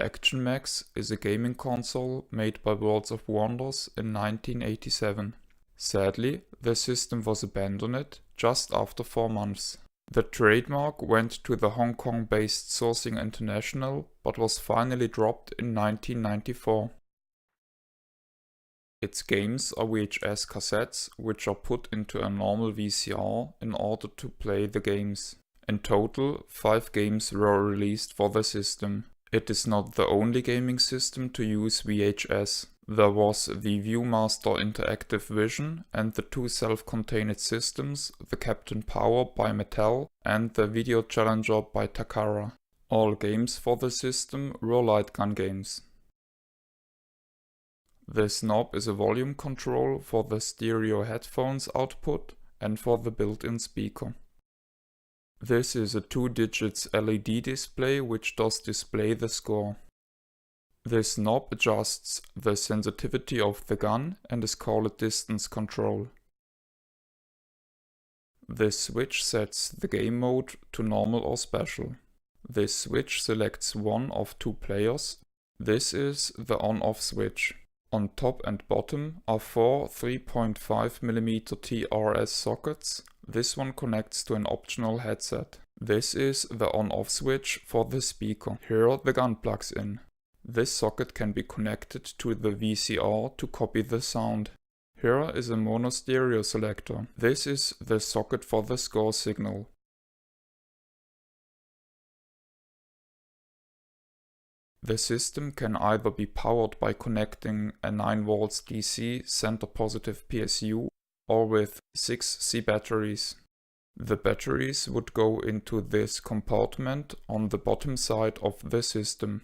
ActionMax is a gaming console made by Worlds of Wonders in 1987. Sadly, the system was abandoned just after 4 months. The trademark went to the Hong Kong-based Sourcing International, but was finally dropped in 1994. Its games are VHS cassettes, which are put into a normal VCR in order to play the games. In total, 5 games were released for the system. It is not the only gaming system to use VHS. There was the Viewmaster Interactive Vision and the 2 self-contained systems, the Captain Power by Mattel and the Video Challenger by Takara. All games for the system were light gun games. This knob is a volume control for the stereo headphones output and for the built-in speaker. This is a 2-digits LED display which does display the score. This knob adjusts the sensitivity of the gun and is called distance control. This switch sets the game mode to normal or special. This switch selects one of 2 players. This is the on-off switch. On top and bottom are 4 3.5mm TRS sockets. This one connects to an optional headset. This is the on-off switch for the speaker. Here the gun plugs in. This socket can be connected to the VCR to copy the sound. Here is a mono stereo selector. This is the socket for the score signal. The system can either be powered by connecting a 9V DC center positive PSU or with 6 C batteries. The batteries would go into this compartment on the bottom side of the system.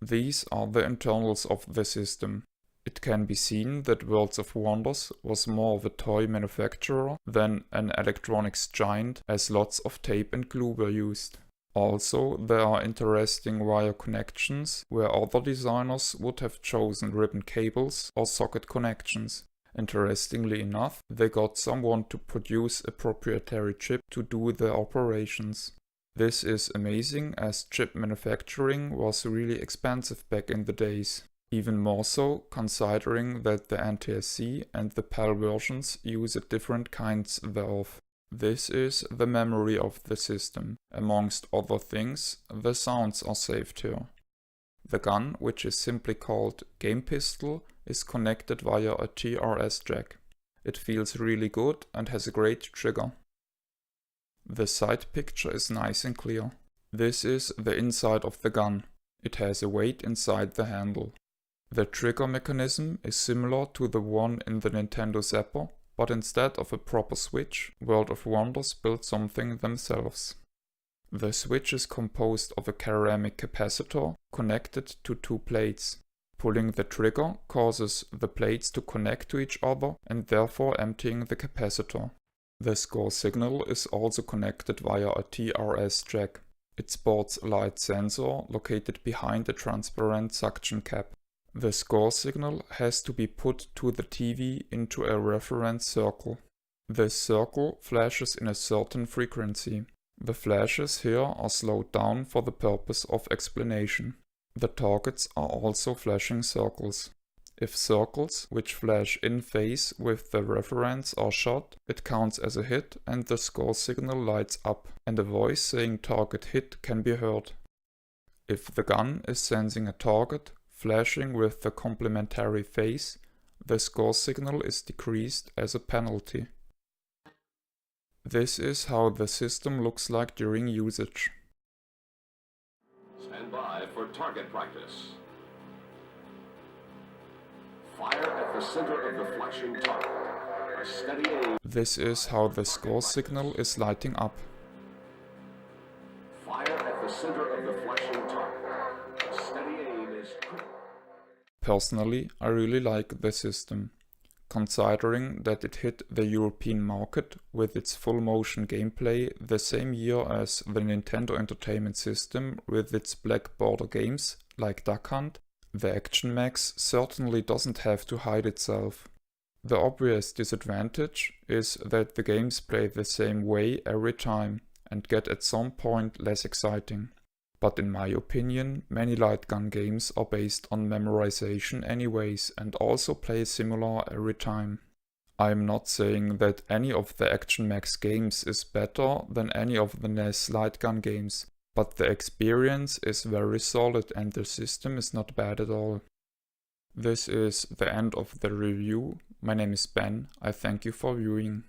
These are the internals of the system. It can be seen that Worlds of Wonders was more of a toy manufacturer than an electronics giant, as lots of tape and glue were used. Also, there are interesting wire connections where other designers would have chosen ribbon cables or socket connections. Interestingly enough, they got someone to produce a proprietary chip to do the operations. This is amazing, as chip manufacturing was really expensive back in the days. Even more so, considering that the NTSC and the PAL versions use different kinds thereof. This is the memory of the system. Amongst other things, the sounds are saved here. The gun, which is simply called Game Pistol, is connected via a TRS jack. It feels really good and has a great trigger. The side picture is nice and clear. This is the inside of the gun. It has a weight inside the handle. The trigger mechanism is similar to the one in the Nintendo Zapper, but instead of a proper switch, World of Wonders built something themselves. The switch is composed of a ceramic capacitor connected to 2 plates. Pulling the trigger causes the plates to connect to each other and therefore emptying the capacitor. The score signal is also connected via a TRS jack. It sports a light sensor located behind a transparent suction cap. The score signal has to be put to the TV into a reference circle. This circle flashes in a certain frequency. The flashes here are slowed down for the purpose of explanation. The targets are also flashing circles. If circles which flash in phase with the reference are shot, it counts as a hit and the score signal lights up, and a voice saying target hit can be heard. If the gun is sensing a target, flashing with the complementary phase, the score signal is decreased as a penalty. This is how the system looks like during usage. Stand by for target practice. Fire at the center of the flashing target. A steady aim. This is how the score signal is lighting up. Fire at the center of the flashing target. A steady aim is critical. Personally, I really like the system. Considering that it hit the European market with its full motion gameplay the same year as the Nintendo Entertainment System with its black border games like Duck Hunt, the ActionMax certainly doesn't have to hide itself. The obvious disadvantage is that the games play the same way every time and get at some point less exciting. But in my opinion, many light gun games are based on memorization anyways and also play similar every time. I'm not saying that any of the ActionMax games is better than any of the NES light gun games, but the experience is very solid and the system is not bad at all. This is the end of the review. My name is Ben. I thank you for viewing.